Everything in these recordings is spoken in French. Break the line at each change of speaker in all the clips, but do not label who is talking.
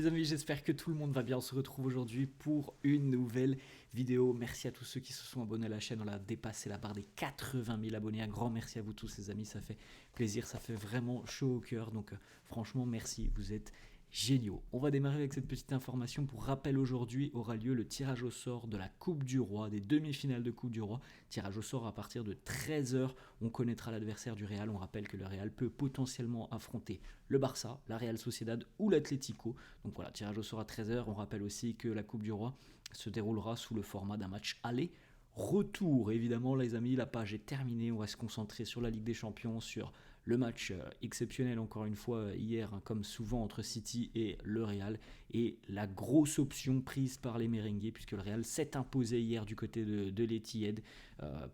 les amis, j'espère que tout le monde va bien. On se retrouve aujourd'hui pour une nouvelle vidéo. Merci à tous ceux qui se sont abonnés à la chaîne. On a dépassé la barre des 80 000 abonnés. Un grand merci à vous tous les amis, ça fait plaisir, ça fait vraiment chaud au cœur. Donc franchement merci, vous êtes géniaux. On va démarrer avec cette petite information. Pour rappel, aujourd'hui aura lieu le tirage au sort de la Coupe du Roi, des demi-finales de Coupe du Roi. Tirage au sort à partir de 13 h. On connaîtra l'adversaire du Real. On rappelle que le Real peut potentiellement affronter le Barça, la Real Sociedad ou l'Atlético. Donc voilà, tirage au sort à 13 h. On rappelle aussi que la Coupe du Roi se déroulera sous le format d'un match aller. Retour, évidemment les amis, la page est terminée, on va se concentrer sur la Ligue des Champions, sur le match exceptionnel encore une fois hier, comme souvent entre City et le Real, et la grosse option prise par les merengues, puisque le Real s'est imposé hier du côté de l'Etihad,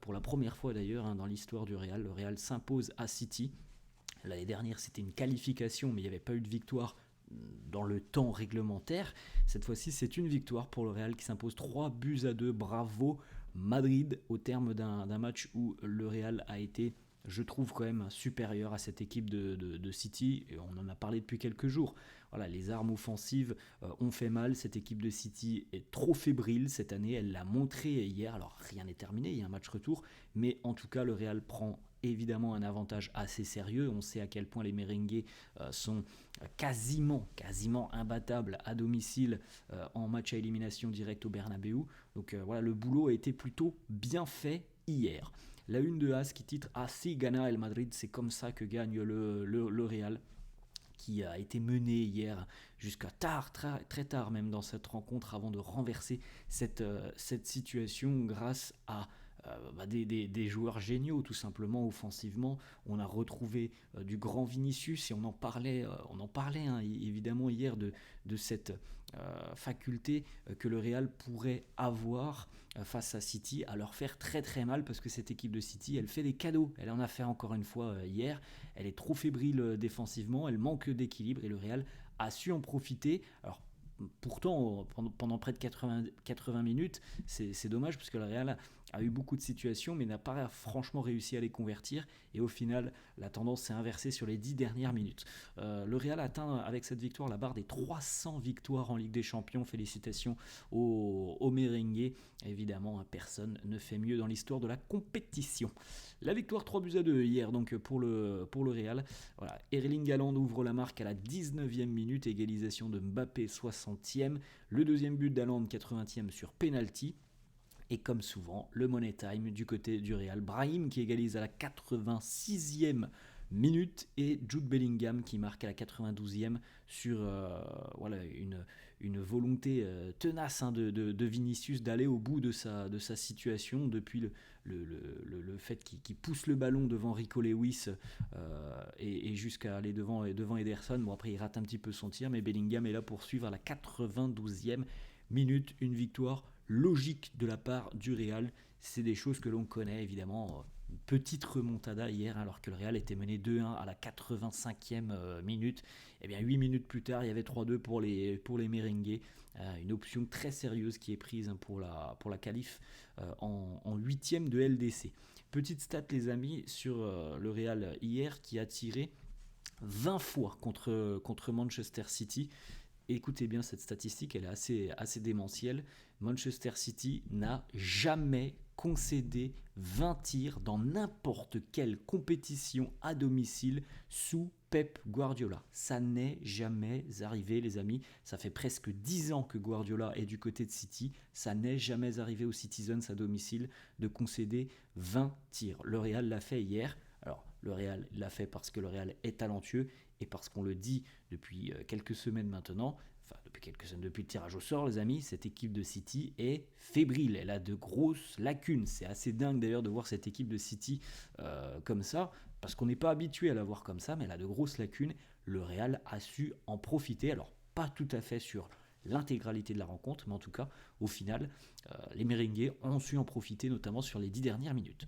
pour la première fois d'ailleurs dans l'histoire du Real. Le Real s'impose à City. L'année dernière c'était une qualification, mais il n'y avait pas eu de victoire dans le temps réglementaire. Cette fois-ci, c'est une victoire pour le Real qui s'impose 3-2. Bravo Madrid, au terme d'un match où le Real a été, je trouve, quand même supérieur à cette équipe de City. Et on en a parlé depuis quelques jours. Voilà, les armes offensives ont fait mal. Cette équipe de City est trop fébrile cette année. Elle l'a montré hier. Alors rien n'est terminé, il y a un match retour. Mais en tout cas, le Real prend évidemment un avantage assez sérieux. On sait à quel point les merengues sont quasiment imbattables à domicile en match à élimination directe au Bernabeu. Donc voilà, le boulot a été plutôt bien fait hier. La une de AS qui titre Así gana el Madrid, c'est comme ça que gagne le Real, qui a été mené hier jusqu'à tard, très tard même dans cette rencontre, avant de renverser cette situation grâce à des joueurs géniaux, tout simplement offensivement. On a retrouvé du grand Vinicius, et on en parlait évidemment hier de cette faculté que le Real pourrait avoir face à City, à leur faire très très mal, parce que cette équipe de City, elle fait des cadeaux. Elle en a fait encore une fois hier. Elle est trop fébrile défensivement, elle manque d'équilibre, et le Real a su en profiter. Alors pourtant, pendant près de 80 minutes, c'est dommage, parce que le Real a eu beaucoup de situations, mais n'a pas franchement réussi à les convertir. Et au final, la tendance s'est inversée sur les 10 dernières minutes. Le Real atteint avec cette victoire la barre des 300 victoires en Ligue des Champions. Félicitations aux merengues. Évidemment, personne ne fait mieux dans l'histoire de la compétition. La victoire 3-2 hier donc pour le Real. Voilà, Erling Haaland ouvre la marque à la 19e minute, égalisation de Mbappé 60e, le deuxième but d'Haaland 80e sur penalty. Et comme souvent, le money time du côté du Real. Brahim qui égalise à la 86e minute, et Jude Bellingham qui marque à la 92e sur voilà, une volonté tenace de Vinicius d'aller au bout de sa situation, depuis le fait qu'il pousse le ballon devant Rico Lewis et jusqu'à aller devant Ederson. Bon, après il rate un petit peu son tir, mais Bellingham est là pour suivre à la 92e minute. Une victoire logique de la part du Real. C'est des choses que l'on connaît évidemment. Petite remontada hier, alors que le Real était mené 2-1 à la 85e minute. Et bien 8 minutes plus tard, il y avait 3-2 pour les merengues. Une option très sérieuse qui est prise pour la qualif en 8e de LDC. Petite stat les amis sur le Real hier, qui a tiré 20 fois contre Manchester City. Écoutez bien cette statistique, elle est assez démentielle. Manchester City n'a jamais concédé 20 tirs dans n'importe quelle compétition à domicile sous Pep Guardiola. Ça n'est jamais arrivé les amis. Ça fait presque 10 ans que Guardiola est du côté de City. Ça n'est jamais arrivé aux Citizens à domicile de concéder 20 tirs. Le Real l'a fait hier. Alors, le Real l'a fait parce que le Real est talentueux, et parce qu'on le dit depuis quelques semaines maintenant, depuis le tirage au sort les amis, cette équipe de City est fébrile, elle a de grosses lacunes. C'est assez dingue d'ailleurs de voir cette équipe de City comme ça, parce qu'on n'est pas habitué à la voir comme ça, mais elle a de grosses lacunes. Le Real a su en profiter, alors pas tout à fait sur l'intégralité de la rencontre, mais en tout cas au final les merengues ont su en profiter, notamment sur les 10 dernières minutes.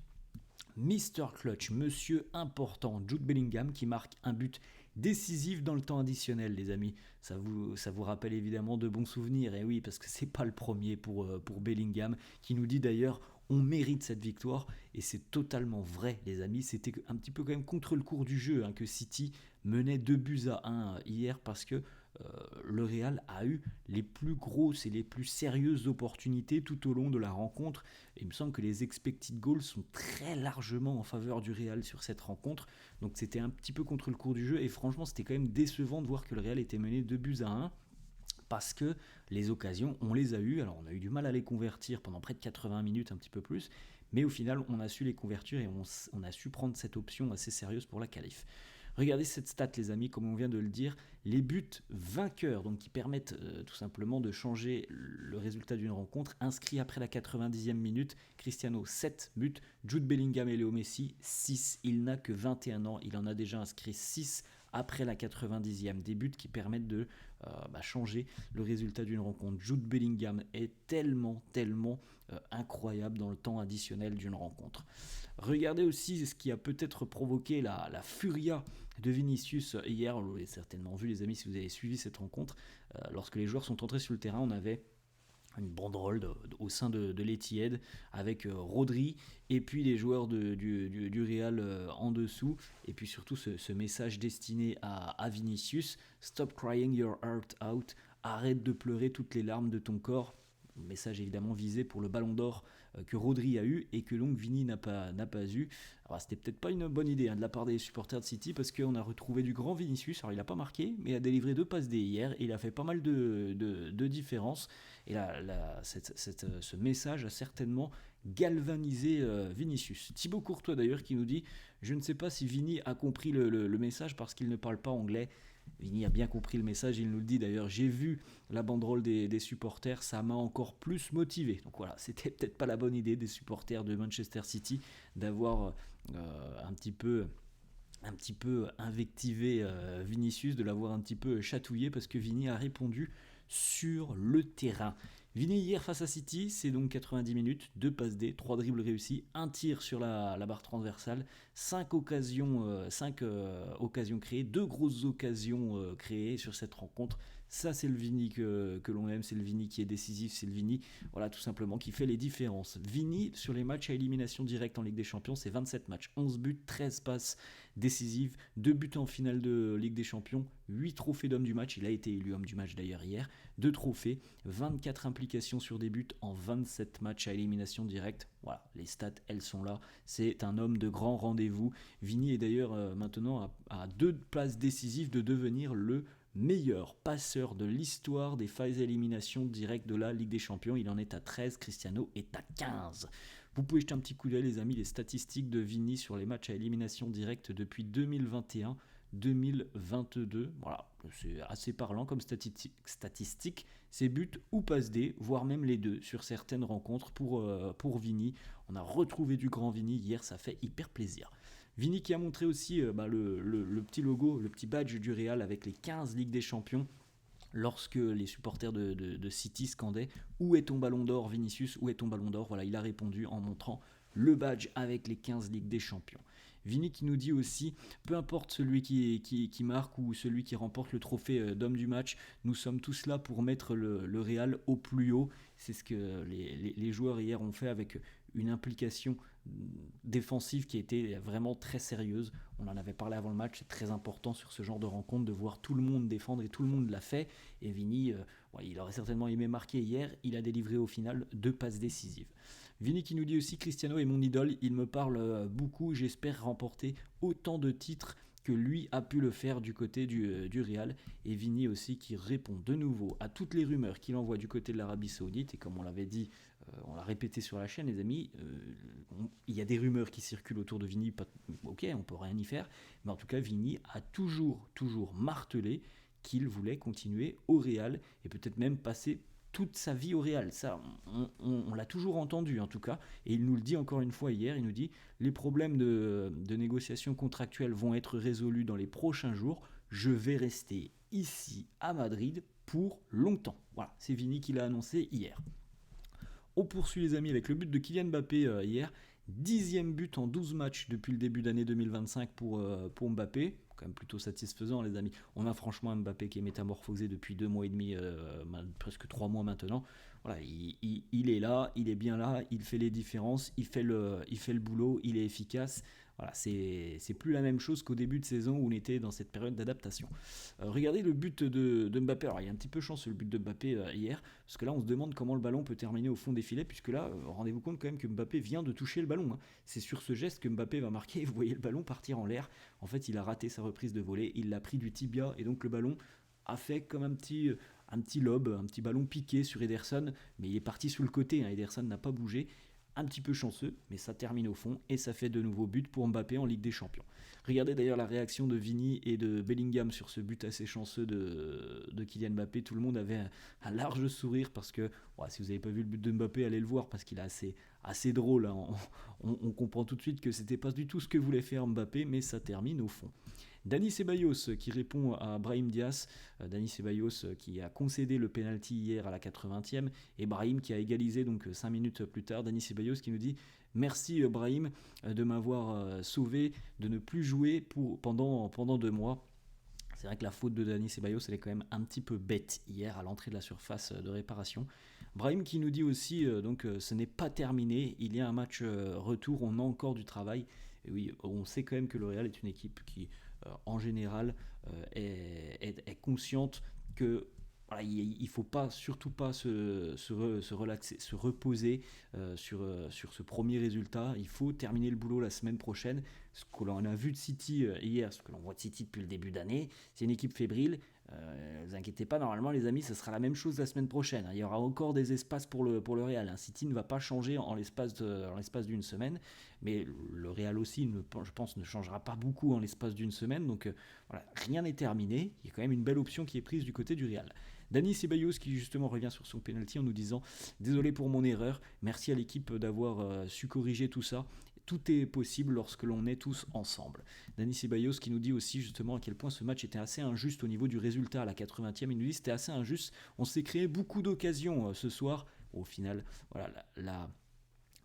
Mr. Clutch, monsieur important, Jude Bellingham qui marque un but décisif dans le temps additionnel les amis. Ça vous rappelle évidemment de bons souvenirs, et oui, parce que c'est pas le premier pour Bellingham, qui nous dit d'ailleurs on mérite cette victoire, et c'est totalement vrai les amis. C'était un petit peu quand même contre le cours du jeu que City menait 2-1 hier, parce que le Real a eu les plus grosses et les plus sérieuses opportunités tout au long de la rencontre. Et il me semble que les expected goals sont très largement en faveur du Real sur cette rencontre. Donc c'était un petit peu contre le cours du jeu. Et franchement, c'était quand même décevant de voir que le Real était mené 2-1. Parce que les occasions, on les a eues. Alors on a eu du mal à les convertir pendant près de 80 minutes, un petit peu plus. Mais au final, on a su les convertir et on a su prendre cette option assez sérieuse pour la qualif. Regardez cette stat, les amis, comme on vient de le dire, les buts vainqueurs, donc qui permettent tout simplement de changer le résultat d'une rencontre, inscrits après la 90e minute, Cristiano 7 buts, Jude Bellingham et Léo Messi 6, il n'a que 21 ans, il en a déjà inscrit 6 après la 90e, des buts qui permettent de changer le résultat d'une rencontre. Jude Bellingham est tellement incroyable dans le temps additionnel d'une rencontre. Regardez aussi ce qui a peut-être provoqué la furia de Vinicius hier. Vous l'avez certainement vu, les amis, si vous avez suivi cette rencontre. Lorsque les joueurs sont entrés sur le terrain, on avait une banderole au sein de l'Etihad avec Rodri et puis les joueurs du Real en dessous, et puis surtout ce message destiné à Vinicius: Stop crying your heart out, arrête de pleurer toutes les larmes de ton corps. Message évidemment visé pour le ballon d'or que Rodri a eu et que donc Vini n'a pas eu. Alors c'était peut-être pas une bonne idée de la part des supporters de City, parce qu'on a retrouvé du grand Vinicius. Alors il n'a pas marqué, mais il a délivré 2 passes D hier et il a fait pas mal de différences. Et ce message a certainement galvanisé Vinicius. Thibaut Courtois d'ailleurs qui nous dit: je ne sais pas si Vini a compris le message parce qu'il ne parle pas anglais. Vini a bien compris le message, il nous le dit d'ailleurs. J'ai vu la banderole des supporters, ça m'a encore plus motivé. Donc voilà, c'était peut-être pas la bonne idée des supporters de Manchester City d'avoir un petit peu invectivé Vinicius, de l'avoir un petit peu chatouillé, parce que Vini a répondu sur le terrain. Vini hier face à City, c'est donc 90 minutes, 2 passes D, 3 dribbles réussis, 1 tir sur la barre transversale, 5 occasions créées, 2 grosses occasions créées sur cette rencontre. Ça, c'est le Vini que l'on aime, c'est le Vini qui est décisif, c'est le Vini, voilà, tout simplement, qui fait les différences. Vini, sur les matchs à élimination directe en Ligue des Champions, c'est 27 matchs, 11 buts, 13 passes décisives, 2 buts en finale de Ligue des Champions, 8 trophées d'homme du match, il a été élu homme du match d'ailleurs hier, 2 trophées, 24 implications sur des buts en 27 matchs à élimination directe. Voilà, les stats, elles sont là, c'est un homme de grand rendez-vous. Vini est d'ailleurs maintenant à 2 places décisives de devenir le meilleur passeur de l'histoire des phases d'élimination directe de la Ligue des Champions. Il en est à 13, Cristiano est à 15. Vous pouvez jeter un petit coup d'œil, les amis, les statistiques de Vini sur les matchs à élimination directe depuis 2021-2022. Voilà, c'est assez parlant comme statistique. C'est buts ou passes D, voire même les deux sur certaines rencontres pour Vini. On a retrouvé du grand Vini hier, ça fait hyper plaisir. Vini qui a montré aussi le petit logo, le petit badge du Real avec les 15 Ligues des Champions, lorsque les supporters de City scandaient: où est ton ballon d'or Vinicius, où est ton ballon d'or? Voilà, il a répondu en montrant le badge avec les 15 Ligues des Champions. Vini qui nous dit aussi: peu importe celui qui marque ou celui qui remporte le trophée d'homme du match, nous sommes tous là pour mettre le Real au plus haut. C'est ce que les joueurs hier ont fait, avec une implication défensive qui a été vraiment très sérieuse. On en avait parlé avant le match, c'est très important sur ce genre de rencontre de voir tout le monde défendre, et tout le monde l'a fait. Et Vini, il aurait certainement aimé marquer hier, il a délivré au final 2 passes décisives. Vini qui nous dit aussi: Cristiano est mon idole, il me parle beaucoup, j'espère remporter autant de titres que lui a pu le faire du côté du Real. Et Vini aussi qui répond de nouveau à toutes les rumeurs qu'il envoie du côté de l'Arabie Saoudite. Et comme on l'avait dit, on l'a répété sur la chaîne, les amis, il y a des rumeurs qui circulent autour de Vini, ok, on peut rien y faire, mais en tout cas Vini a toujours martelé qu'il voulait continuer au Real, et peut-être même passer toute sa vie au Real. Ça, on l'a toujours entendu en tout cas, et il nous le dit encore une fois hier. Il nous dit: les problèmes de négociation contractuelle vont être résolus dans les prochains jours, je vais rester ici à Madrid pour longtemps. Voilà, c'est Vini qui l'a annoncé hier. On poursuit, les amis, avec le but de Kylian Mbappé hier. 10e but en 12 matchs depuis le début d'année 2025 pour Mbappé. Quand même plutôt satisfaisant, les amis. On a franchement Mbappé qui est métamorphosé depuis 2 mois et demi, presque 3 mois maintenant. Voilà, il est là, il est bien là, il fait les différences, il fait le boulot, il est efficace. Voilà, c'est plus la même chose qu'au début de saison où on était dans cette période d'adaptation. Regardez le but de Mbappé. Alors, il est un petit peu chanceux le but de Mbappé hier, parce que là, on se demande comment le ballon peut terminer au fond des filets, puisque là, rendez-vous compte quand même que Mbappé vient de toucher le ballon. Hein. C'est sur ce geste que Mbappé va marquer. Vous voyez le ballon partir en l'air. En fait, il a raté sa reprise de volée. Il l'a pris du tibia, et donc le ballon a fait comme un petit lob, un petit ballon piqué sur Ederson, mais il est parti sous le côté. Hein. Ederson n'a pas bougé. Un petit peu chanceux, mais ça termine au fond et ça fait de nouveaux buts pour Mbappé en Ligue des Champions. Regardez d'ailleurs la réaction de Vini et de Bellingham sur ce but assez chanceux de Kylian Mbappé. Tout le monde avait un large sourire parce que, si vous n'avez pas vu le but de Mbappé, allez le voir parce qu'il est assez drôle. Hein. On comprend tout de suite que c'était pas du tout ce que voulait faire Mbappé, mais ça termine au fond. Dani Ceballos qui répond à Brahim Diaz. Dani Ceballos qui a concédé le penalty hier à la 80e et Brahim qui a égalisé donc 5 minutes plus tard. Dani Ceballos qui nous dit merci Brahim de m'avoir sauvé, de ne plus jouer pendant 2 mois. C'est vrai que la faute de Dani Ceballos elle est quand même un petit peu bête hier à l'entrée de la surface de réparation. Brahim qui nous dit aussi ce n'est pas terminé, il y a un match retour, on a encore du travail. Et oui, on sait quand même que le Real est une équipe qui en général est consciente que il ne faut surtout pas se relaxer, se reposer sur ce premier résultat. Il faut terminer le boulot la semaine prochaine. Ce que l'on a vu de City hier, ce que l'on voit de City depuis le début d'année, c'est une équipe fébrile. Ne vous inquiétez pas, normalement les amis, ce sera la même chose la semaine prochaine. Il y aura encore des espaces pour le Real. City ne va pas changer en l'espace d'une semaine, mais le Real aussi, je pense, ne changera pas beaucoup en l'espace d'une semaine. Donc rien n'est terminé. Il y a quand même une belle option qui est prise du côté du Real. Dani Ceballos qui justement revient sur son penalty en nous disant « Désolé pour mon erreur, merci à l'équipe d'avoir su corriger tout ça. Tout est possible lorsque l'on est tous ensemble. » Dani Ceballos qui nous dit aussi justement à quel point ce match était assez injuste au niveau du résultat à la 80e. Il nous dit c'était assez injuste. On s'est créé beaucoup d'occasions ce soir. Au final, la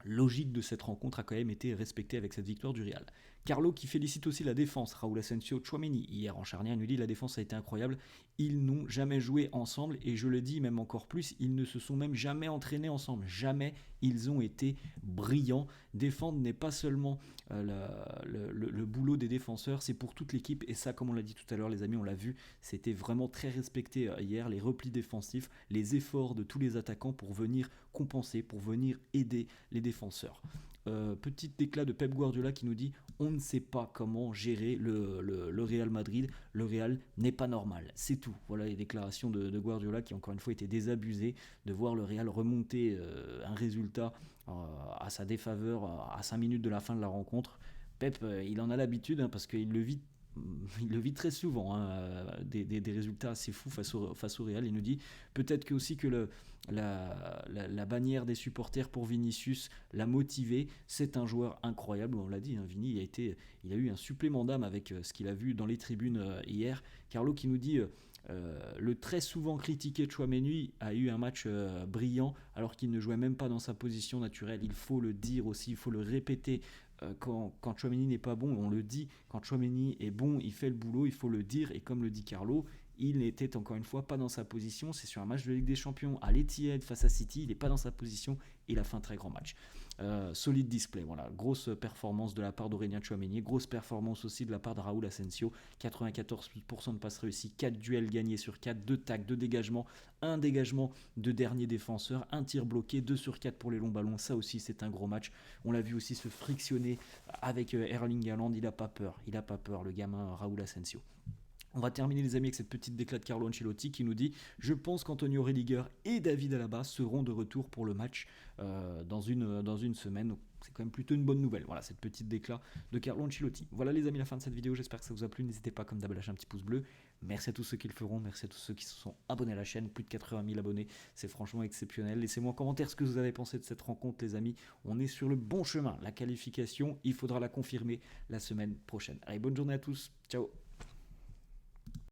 logique de cette rencontre a quand même été respectée avec cette victoire du Real. Carlo qui félicite aussi la défense, Raúl Asensio, Tchouaméni. Hier en charnière, il nous dit la défense a été incroyable. Ils n'ont jamais joué ensemble et je le dis même encore plus, ils ne se sont même jamais entraînés ensemble. Jamais ils ont été brillants. Défendre n'est pas seulement le boulot des défenseurs, c'est pour toute l'équipe. Et ça, comme on l'a dit tout à l'heure, les amis, on l'a vu, c'était vraiment très respecté hier. Les replis défensifs, les efforts de tous les attaquants pour venir compenser, pour venir aider les défenseurs. Petit éclat de Pep Guardiola qui nous dit on ne sait pas comment gérer le Real Madrid, le Real n'est pas normal, c'est tout. Voilà les déclarations de Guardiola qui encore une fois étaient désabusées de voir le Real remonter un résultat à sa défaveur à 5 minutes de la fin de la rencontre. Pep il en a l'habitude parce qu'il le vit très souvent, des résultats assez fous face au Real. Il nous dit peut-être que aussi que la bannière des supporters pour Vinicius l'a motivé. C'est un joueur incroyable, on l'a dit, Vini il a eu un supplément d'âme avec ce qu'il a vu dans les tribunes hier. Carlo qui nous dit le très souvent critiqué Tchouaméni a eu un match brillant alors qu'il ne jouait même pas dans sa position naturelle. Il faut le dire aussi, il faut le répéter. Quand Tchouaméni n'est pas bon, on le dit. Quand Tchouaméni est bon, il fait le boulot, il faut le dire. Et comme le dit Carlo, il n'était encore une fois pas dans sa position. C'est sur un match de Ligue des Champions à l'Etihad face à City. Il n'est pas dans sa position. Il a fait un très grand match. Solide display, voilà. Grosse performance de la part d'Aurélien Tchouaméni. Grosse performance aussi de la part de Raúl Asensio. 94% de passes réussies, 4 duels gagnés sur 4, 2 tacles, 2 dégagements, 1 dégagement de dernier défenseur, 1 tir bloqué, 2 sur 4 pour les longs ballons. Ça aussi, c'est un gros match. On l'a vu aussi se frictionner avec Erling Haaland. Il n'a pas peur, le gamin Raúl Asensio. On va terminer les amis avec cette petite déclat de Carlo Ancelotti qui nous dit « Je pense qu'Antonio Rudiger et David Alaba seront de retour pour le match dans une semaine. » Donc, c'est quand même plutôt une bonne nouvelle. Voilà cette petite déclat de Carlo Ancelotti. Voilà les amis, la fin de cette vidéo. J'espère que ça vous a plu. N'hésitez pas comme d'hab à lâcher un petit pouce bleu. Merci à tous ceux qui le feront. Merci à tous ceux qui se sont abonnés à la chaîne. Plus de 80 000 abonnés. C'est franchement exceptionnel. Laissez-moi en commentaire ce que vous avez pensé de cette rencontre les amis. On est sur le bon chemin. La qualification, il faudra la confirmer la semaine prochaine. Allez, bonne journée à tous. Ciao.